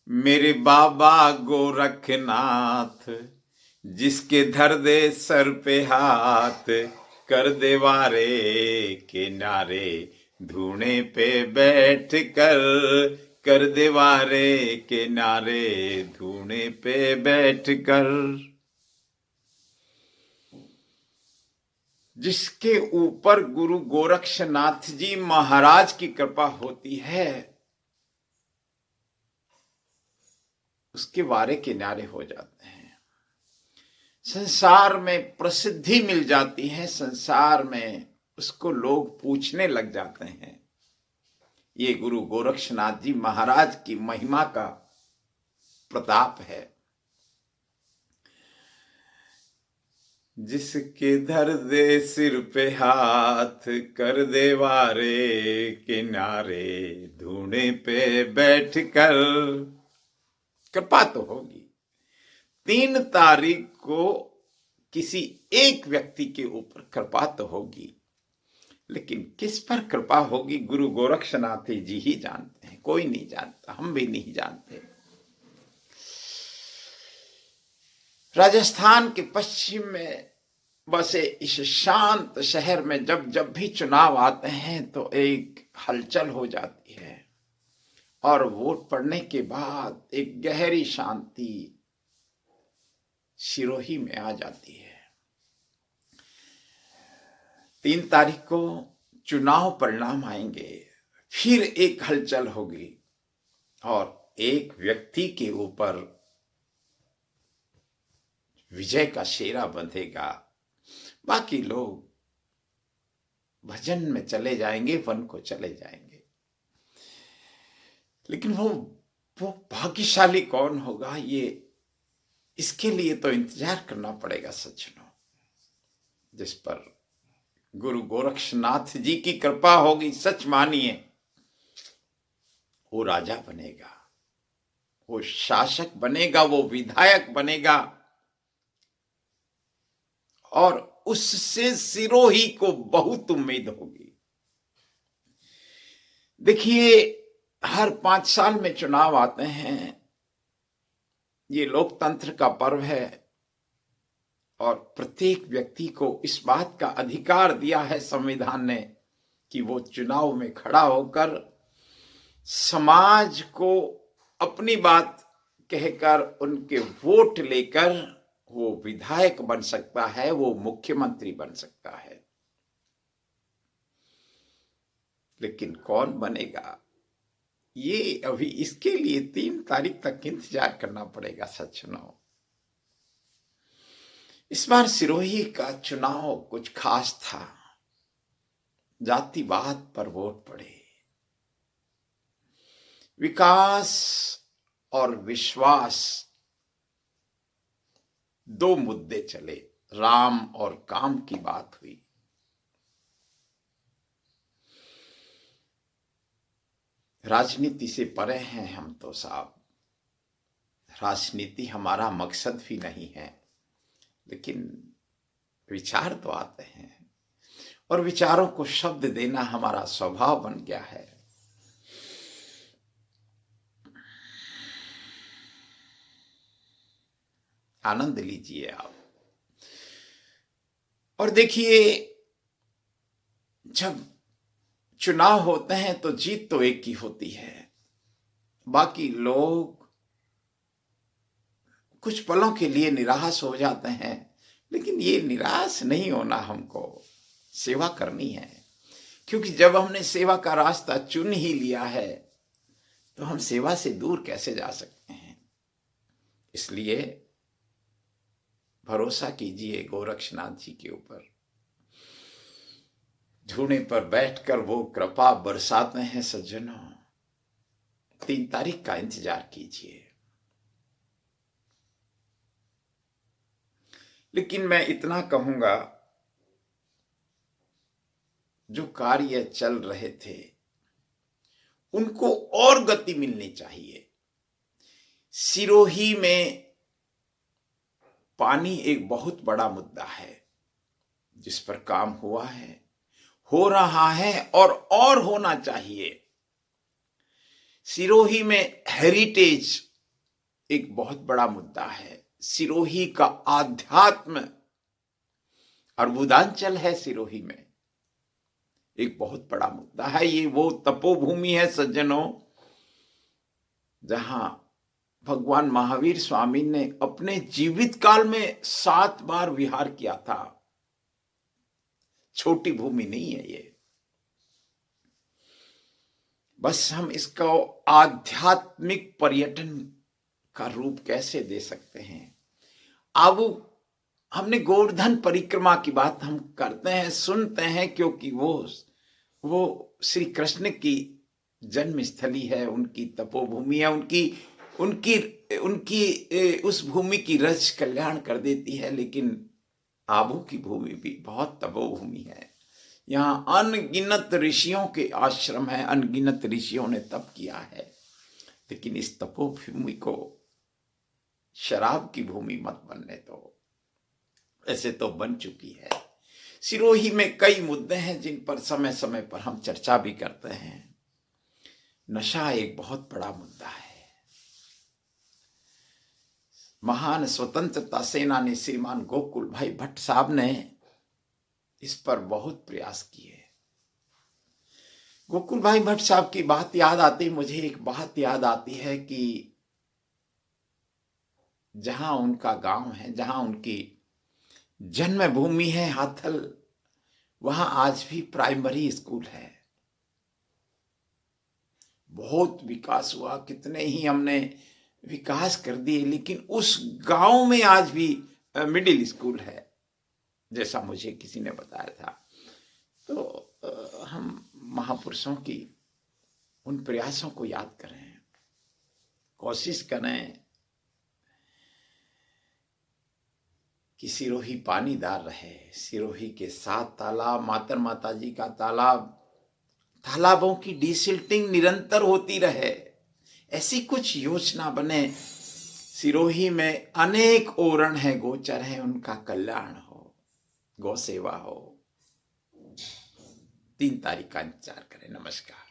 मेरे बाबा गोरखनाथ, जिसके धर दे सर पे हाथ, कर दे वारे के नारे, धूने पे बैठ कर दे वारे के नारे, धूने पे बैठ कर। जिसके ऊपर गुरु गोरक्षनाथ जी महाराज की कृपा होती है, उसके वारे किनारे हो जाते हैं। संसार में प्रसिद्धि मिल जाती है, संसार में उसको लोग पूछने लग जाते हैं। ये गुरु गोरक्षनाथ जी महाराज की महिमा का प्रताप है। जिसके धर दे सिर पे हाथ, कर दे वारे किनारे, धूने पे बैठ कर। कृपा तो होगी। 3 तारीख को किसी एक व्यक्ति के ऊपर कृपा तो होगी, लेकिन किस पर कृपा होगी गुरु गोरक्षनाथ जी ही जानते हैं, कोई नहीं जानता, हम भी नहीं जानते। राजस्थान के पश्चिम में बसे इस शांत शहर में जब भी चुनाव आते हैं तो एक हलचल हो जाती है, और वोट पड़ने के बाद एक गहरी शांति सिरोही में आ जाती है। 3 तारीख को चुनाव परिणाम आएंगे, फिर एक हलचल होगी और एक व्यक्ति के ऊपर विजय का शेरा बंधेगा। बाकी लोग भजन में चले जाएंगे, वन को चले जाएंगे। लेकिन वो भाग्यशाली कौन होगा, ये इसके लिए तो इंतजार करना पड़ेगा सज्जनों। जिस पर गुरु गोरक्षनाथ जी की कृपा होगी, सच मानिए, वो राजा बनेगा, वो शासक बनेगा, वो विधायक बनेगा, और उससे सिरोही को बहुत उम्मीद होगी। देखिए, हर 5 साल में चुनाव आते हैं। ये लोकतंत्र का पर्व है और प्रत्येक व्यक्ति को इस बात का अधिकार दिया है संविधान ने कि वो चुनाव में खड़ा होकर समाज को अपनी बात कहकर उनके वोट लेकर वो विधायक बन सकता है, वो मुख्यमंत्री बन सकता है। लेकिन कौन बनेगा, ये अभी इसके लिए 3 तारीख तक इंतजार करना पड़ेगा सज्जनों। इस बार सिरोही का चुनाव कुछ खास था। जातिवाद पर वोट पड़े, विकास और विश्वास 2 मुद्दे चले, राम और काम की बात हुई। राजनीति से परे हैं हम तो साहब, राजनीति हमारा मकसद भी नहीं है, लेकिन विचार तो आते हैं और विचारों को शब्द देना हमारा स्वभाव बन गया है। आनंद लीजिए आप। और देखिए, जब चुनाव होते हैं तो जीत तो एक ही होती है। बाकी लोग कुछ पलों के लिए निराश हो जाते हैं, लेकिन ये निराश नहीं होना, हमको सेवा करनी है। क्योंकि जब हमने सेवा का रास्ता चुन ही लिया है तो हम सेवा से दूर कैसे जा सकते हैं। इसलिए भरोसा कीजिए गोरक्षनाथ जी के ऊपर। धूने पर बैठकर वो कृपा बरसाते हैं सज्जनों। 3 तारीख का इंतजार कीजिए। लेकिन मैं इतना कहूंगा, जो कार्य चल रहे थे उनको और गति मिलनी चाहिए। सिरोही में पानी एक बहुत बड़ा मुद्दा है जिस पर काम हुआ है, हो रहा है और होना चाहिए। सिरोही में हेरिटेज एक बहुत बड़ा मुद्दा है। सिरोही का आध्यात्म, अर्बुदांचल है सिरोही में, एक बहुत बड़ा मुद्दा है। ये वो तपोभूमि है सज्जनों, जहां भगवान महावीर स्वामी ने अपने जीवित काल में 7 बार विहार किया था। छोटी भूमि नहीं है ये। बस हम इसको आध्यात्मिक पर्यटन का रूप कैसे दे सकते हैं। अब हमने गोवर्धन परिक्रमा की बात हम करते हैं, सुनते हैं, क्योंकि वो श्री कृष्ण की जन्म स्थली है, उनकी तपोभूमि है, उनकी उस भूमि की रज कल्याण कर देती है। लेकिन आबू की भूमि भी बहुत तपोभूमि है। यहाँ अनगिनत ऋषियों के आश्रम है, अनगिनत ऋषियों ने तप किया है। लेकिन इस तपोभूमि को शराब की भूमि मत बनने दो, ऐसे तो बन चुकी है। सिरोही में कई मुद्दे हैं जिन पर समय समय पर हम चर्चा भी करते हैं। नशा एक बहुत बड़ा मुद्दा है। महान स्वतंत्रता सेनानी श्रीमान गोकुल भाई भट्ट साहब ने इस पर बहुत प्रयास किए। गोकुल भाई भट्ट साहब की बात याद आती, मुझे एक बात याद आती है कि जहां उनका गांव है, जहां उनकी जन्मभूमि है हाथल, वहां आज भी प्राइमरी स्कूल है। बहुत विकास हुआ, कितने ही हमने विकास कर दिए, लेकिन उस गांव में आज भी मिडिल स्कूल है, जैसा मुझे किसी ने बताया था। तो हम महापुरुषों की उन प्रयासों को याद करें, कोशिश करें कि सिरोही पानीदार रहे। सिरोही के 7 तालाब, मातर माता जी का तालाब, तालाबों की डिसिल्टिंग निरंतर होती रहे, ऐसी कुछ योजना बने। सिरोही में अनेक ओरण है, गोचर है, उनका कल्याण हो, गौ सेवा हो। 3 तारीख का इंतजार करें। नमस्कार।